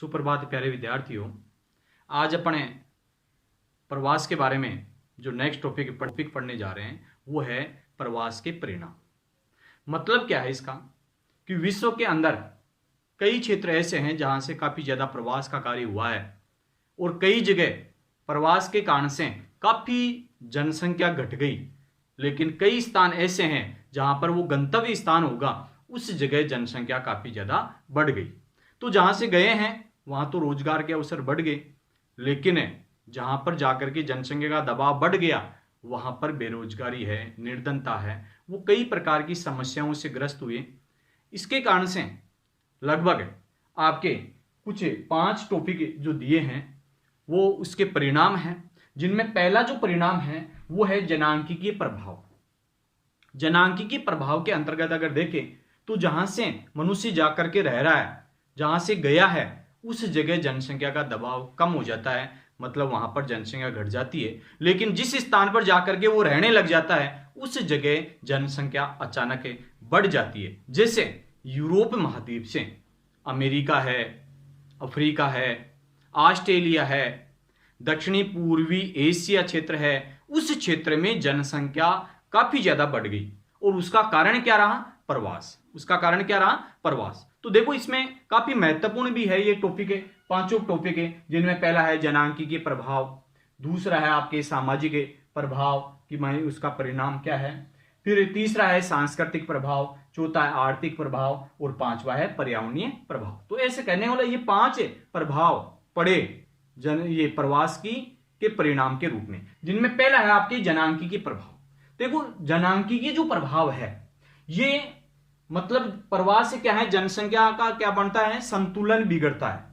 सुप्रभात प्यारे विद्यार्थियों। आज अपने प्रवास के बारे में जो नेक्स्ट टॉपिक पढ़ने जा रहे हैं वो है प्रवास के परिणाम। मतलब क्या है इसका कि विश्व के अंदर कई क्षेत्र ऐसे हैं जहां से काफ़ी ज़्यादा प्रवास का कार्य हुआ है और कई जगह प्रवास के कारण से काफ़ी जनसंख्या घट गई, लेकिन कई स्थान ऐसे हैं जहां पर वो गंतव्य स्थान होगा उस जगह जनसंख्या काफ़ी ज़्यादा बढ़ गई। तो जहां से गए हैं वहां तो रोजगार के अवसर बढ़ गए, लेकिन जहां पर जाकर के जनसंख्या का दबाव बढ़ गया वहां पर बेरोजगारी है, निर्धनता है, वो कई प्रकार की समस्याओं से ग्रस्त हुए। इसके कारण से लगभग आपके कुछ 5 टॉपिक जो दिए हैं वो उसके परिणाम हैं, जिनमें पहला जो परिणाम है वो है जनांकीय प्रभाव। जनांकीय प्रभाव के अंतर्गत अगर देखें तो जहां से मनुष्य जाकर के रह रहा है, जहां से गया है, उस जगह जनसंख्या का दबाव कम हो जाता है, मतलब वहां पर जनसंख्या घट जाती है। लेकिन जिस स्थान पर जाकर के वो रहने लग जाता है उस जगह जनसंख्या अचानक बढ़ जाती है। जैसे यूरोप महाद्वीप से अमेरिका है, अफ्रीका है, ऑस्ट्रेलिया है, दक्षिणी पूर्वी एशिया क्षेत्र है, उस क्षेत्र में जनसंख्या काफी ज्यादा बढ़ गई। और उसका कारण क्या रहा? प्रवास। उसका कारण क्या रहा? प्रवास। तो देखो इसमें काफी महत्वपूर्ण भी है ये टॉपिक है, 5 टॉपिक है, जिनमें पहला है जनांकीय प्रभाव, दूसरा है आपके सामाजिक प्रभाव कि उसका परिणाम क्या है, फिर तीसरा है सांस्कृतिक प्रभाव, चौथा है आर्थिक प्रभाव और 5वां है पर्यावरणीय प्रभाव। तो ऐसे कहने वाला ये 5 प्रभाव पड़े ये प्रवास के परिणाम के रूप में, जिनमें पहला है आपके जनांकीय प्रभाव। देखो जनांकीय जो प्रभाव है ये मतलब प्रवास से क्या है, जनसंख्या का क्या बनता है, संतुलन बिगड़ता है।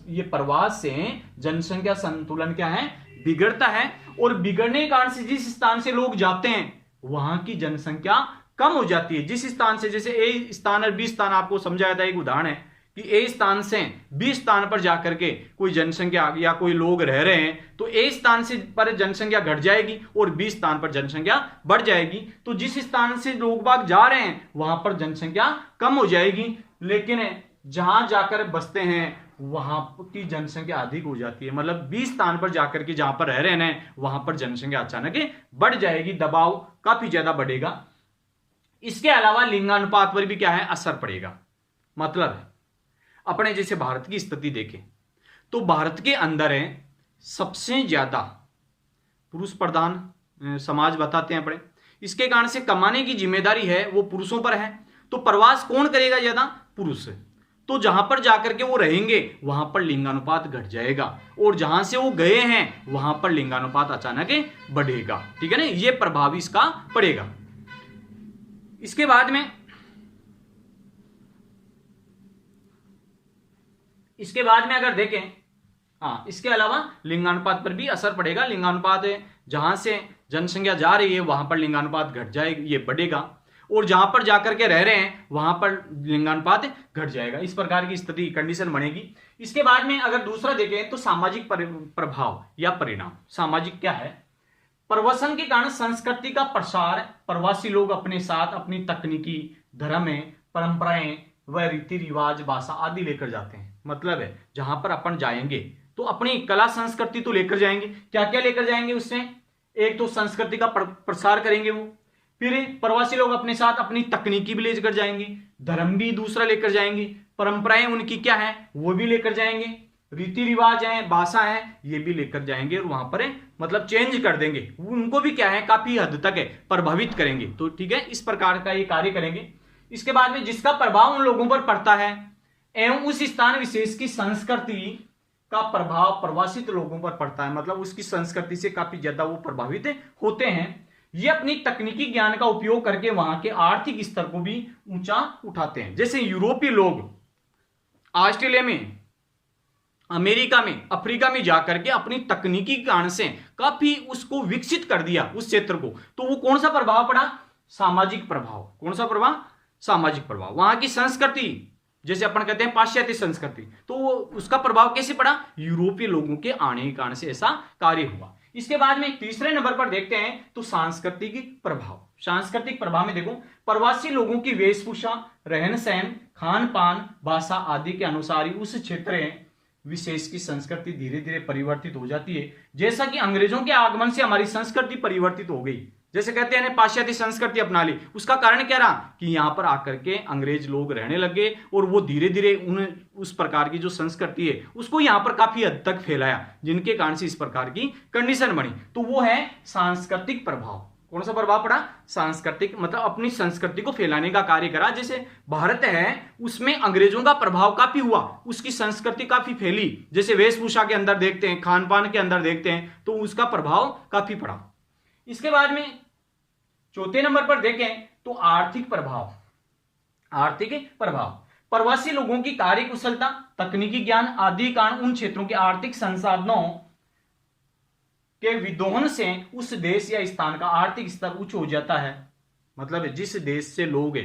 ये प्रवास से जनसंख्या संतुलन क्या है, बिगड़ता है। और बिगड़ने के कारण से जिस स्थान से लोग जाते हैं वहां की जनसंख्या कम हो जाती है। जिस स्थान से, जैसे ए स्थान और बी स्थान आपको समझाया था, एक उदाहरण है कि ए स्थान से बी स्थान पर जाकर के कोई जनसंख्या या कोई लोग रह रहे हैं तो ए स्थान से पर जनसंख्या घट जाएगी और बी स्थान पर जनसंख्या बढ़ जाएगी। तो जिस स्थान से लोग बाग जा रहे हैं वहां पर जनसंख्या कम हो जाएगी, लेकिन जहां जाकर बसते हैं वहां की जनसंख्या अधिक हो जाती है। मतलब बी स्थान पर जाकर के जहां पर रह रहे हैं वहां पर जनसंख्या अचानक बढ़ जाएगी, दबाव काफी ज्यादा बढ़ेगा। इसके अलावा लिंगानुपात पर भी क्या है, असर पड़ेगा। मतलब अपने जैसे भारत की स्थिति देखें तो भारत के अंदर है सबसे ज्यादा पुरुष प्रधान समाज बताते हैं अपने। इसके कारण से कमाने की जिम्मेदारी है वो पुरुषों पर है। तो प्रवास कौन करेगा ज्यादा? पुरुष। तो जहां पर जाकर के वो रहेंगे वहां पर लिंगानुपात घट जाएगा और जहां से वो गए हैं वहां पर लिंगानुपात अचानक बढ़ेगा। ठीक है ना, ये प्रभाव इसका पड़ेगा। इसके बाद में अगर देखें, हाँ, इसके अलावा लिंगानुपात पर भी असर पड़ेगा। लिंगानुपात जहां से जनसंख्या जा रही है वहां पर लिंगानुपात घट जाएगा, ये बढ़ेगा, और जहां पर जाकर के रह रहे हैं वहां पर लिंगानुपात घट जाएगा। इस प्रकार की स्थिति कंडीशन बनेगी। इसके बाद में अगर दूसरा देखें तो सामाजिक प्रभाव या परिणाम। सामाजिक क्या है? प्रवासन के कारण संस्कृति का प्रसार, प्रवासी लोग अपने साथ अपनी तकनीकी, धर्म, परंपराएं व रीति रिवाज, भाषा आदि लेकर जाते हैं। मतलब है जहां पर अपन जाएंगे तो अपनी कला संस्कृति तो लेकर जाएंगे। क्या क्या लेकर जाएंगे उससे? एक तो संस्कृति का प्रसार करेंगे वो, फिर प्रवासी लोग अपने साथ अपनी तकनीकी भी लेकर जाएंगे, धर्म भी दूसरा लेकर जाएंगे, परंपराएं उनकी क्या है वो भी लेकर जाएंगे, रीति रिवाज है, भाषा है, ये भी लेकर जाएंगे और वहां पर मतलब चेंज कर देंगे। उनको भी क्या है काफी हद तक है प्रभावित करेंगे। तो ठीक है, इस प्रकार का ये कार्य करेंगे। इसके बाद में जिसका प्रभाव उन लोगों पर पड़ता है एवं उस स्थान विशेष की संस्कृति का प्रभाव प्रवासित लोगों पर पड़ता है। मतलब उसकी संस्कृति से काफी ज्यादा वो प्रभावित होते हैं। ये अपनी तकनीकी ज्ञान का उपयोग करके वहां के आर्थिक स्तर को भी ऊंचा उठाते हैं। जैसे यूरोपीय लोग ऑस्ट्रेलिया में, अमेरिका में, अफ्रीका में जाकर के अपनी तकनीकी ज्ञान से काफी उसको विकसित कर दिया उस क्षेत्र को। तो वो कौन सा प्रभाव पड़ा? सामाजिक प्रभाव। कौन सा प्रभाव? सामाजिक प्रभाव। वहां की संस्कृति, जैसे अपन कहते हैं पाश्चात्य संस्कृति, तो वो उसका प्रभाव कैसे पड़ा? यूरोपीय लोगों के आने के कारण से ऐसा कार्य हुआ। इसके बाद में तीसरे नंबर पर देखते हैं तो सांस्कृतिक प्रभाव। सांस्कृतिक प्रभाव में देखो प्रवासी लोगों की वेशभूषा, रहन सहन, खान पान, भाषा आदि के अनुसार ही उस क्षेत्र विशेष की संस्कृति धीरे धीरे परिवर्तित हो जाती है। जैसा कि अंग्रेजों के आगमन से हमारी संस्कृति परिवर्तित हो गई, जैसे कहते हैं पाश्चात्य संस्कृति अपना ली, उसका कारण क्या रहा कि यहां पर आकर के अंग्रेज लोग रहने लगे और वो धीरे धीरे उस प्रकार की जो संस्कृति है उसको यहां पर काफी हद तक फैलाया, जिनके कारण से इस प्रकार की कंडीशन बनी। तो वो है सांस्कृतिक प्रभाव। कौन सा प्रभाव पड़ा? सांस्कृतिक, मतलब अपनी संस्कृति को फैलाने का कार्य करा। जैसे भारत है उसमें अंग्रेजों का प्रभाव काफी हुआ, उसकी संस्कृति काफी फैली। जैसे वेशभूषा के अंदर देखते हैं, खान पान के अंदर देखते हैं, तो उसका प्रभाव काफी पड़ा। इसके बाद में चौथे नंबर पर देखें तो आर्थिक प्रभाव। आर्थिक प्रभाव प्रवासी लोगों की कार्य कुशलता, तकनीकी ज्ञान आदि कारण उन क्षेत्रों के आर्थिक संसाधनों के विदोहन से उस देश या स्थान का आर्थिक स्तर उच्च हो जाता है। मतलब जिस देश से लोग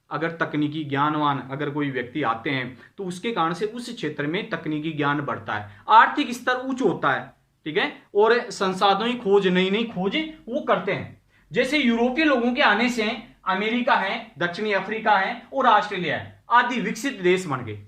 अगर तकनीकी ज्ञानवान अगर कोई व्यक्ति आते हैं तो उसके कारण से उस क्षेत्र में तकनीकी ज्ञान बढ़ता है, आर्थिक स्तर उच्च होता है, ठीक है, और संसाधनों की खोज, नई नई खोज वो करते हैं। जैसे यूरोपीय लोगों के आने से अमेरिका है, दक्षिणी अफ्रीका है और ऑस्ट्रेलिया है आदि विकसित देश बन गए।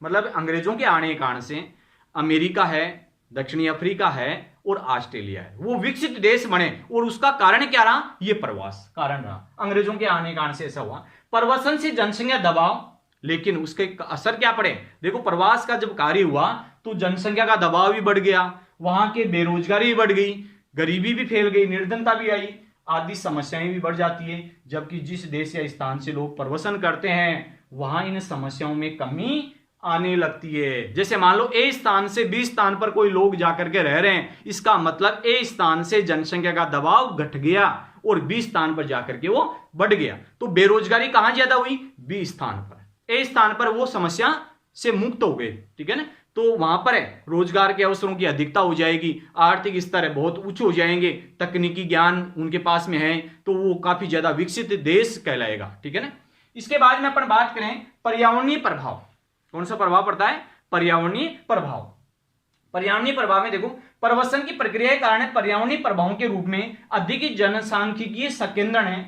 मतलब अंग्रेजों के आने के कारण से अमेरिका है, दक्षिणी अफ्रीका है और ऑस्ट्रेलिया है, वो विकसित देश बने। और उसका कारण क्या रहा? ये प्रवास कारण रहा, अंग्रेजों के आने के कारण से ऐसा हुआ। प्रवासन से जनसंख्या दबाव, लेकिन उसके असर क्या पड़े? देखो प्रवास का जब कार्य हुआ तो जनसंख्या का दबाव भी बढ़ गया, वहां के बेरोजगारी भी बढ़ गई, गरीबी भी फैल गई, निर्धनता भी आई, आदि समस्याएं भी बढ़ जाती है। जबकि जिस देश या स्थान से लोग प्रवासन करते हैं वहां इन समस्याओं में कमी आने लगती है। जैसे मान लो ए स्थान से बी स्थान पर कोई लोग जाकर के रह रहे हैं, इसका मतलब ए स्थान से जनसंख्या का दबाव घट गया और बी स्थान पर जाकर के वो बढ़ गया। तो बेरोजगारी कहां ज्यादा हुई? बी स्थान पर। ए स्थान पर वो समस्या से मुक्त हो गए, ठीक है ना। तो वहां पर है रोजगार के अवसरों की अधिकता हो जाएगी, आर्थिक स्तर है बहुत उच्च हो जाएंगे, तकनीकी ज्ञान उनके पास में है, तो वो काफी ज्यादा विकसित देश कहलाएगा, ठीक है ना। इसके बाद में अपन बात करें पर्यावरणीय प्रभाव। कौन सा प्रभाव पड़ता है? पर्यावरणीय प्रभाव। पर्यावरणीय प्रभाव में देखो प्रवसन की प्रक्रिया के कारण पर्यावरणीय प्रभावों के रूप में अधिक जनसांख्यिकीय संकेंद्रण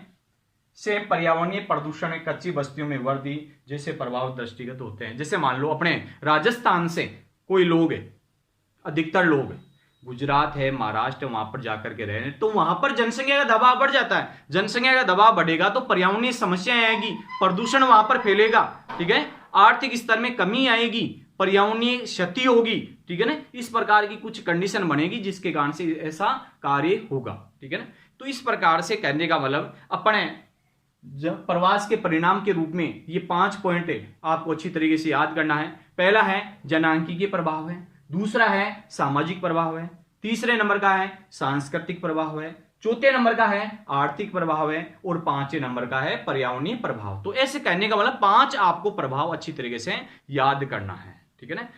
से पर्यावरणीय प्रदूषण, कच्ची बस्तियों में वृद्धि जैसे प्रभाव दृष्टिगत होते हैं। जैसे मान लो अपने राजस्थान से कोई लोग है, अधिकतर लोग गुजरात है, महाराष्ट्र, वहां पर जाकर के रहे हैं, तो वहां पर जनसंख्या का दबाव बढ़ जाता है। जनसंख्या का दबाव बढ़ेगा तो पर्यावरणीय समस्याएं आएगी, प्रदूषण वहां पर फैलेगा, ठीक है, आर्थिक स्तर में कमी आएगी, पर्यावरणीय क्षति होगी, ठीक है ना। इस प्रकार की कुछ कंडीशन बनेगी जिसके कारण से ऐसा कार्य होगा, ठीक है ना। तो इस प्रकार से कहने का मतलब अपने प्रवास के परिणाम के रूप में ये 5 पॉइंट आपको अच्छी तरीके से याद करना है। पहला है जनांकीय प्रभाव है, दूसरा है सामाजिक प्रभाव है, तीसरे नंबर का है सांस्कृतिक प्रभाव है, चौथे नंबर का है आर्थिक प्रभाव है और 5वें नंबर का है पर्यावरणीय प्रभाव। तो ऐसे कहने का मतलब 5 आपको प्रभाव अच्छी तरीके से याद करना है, ठीक है ना।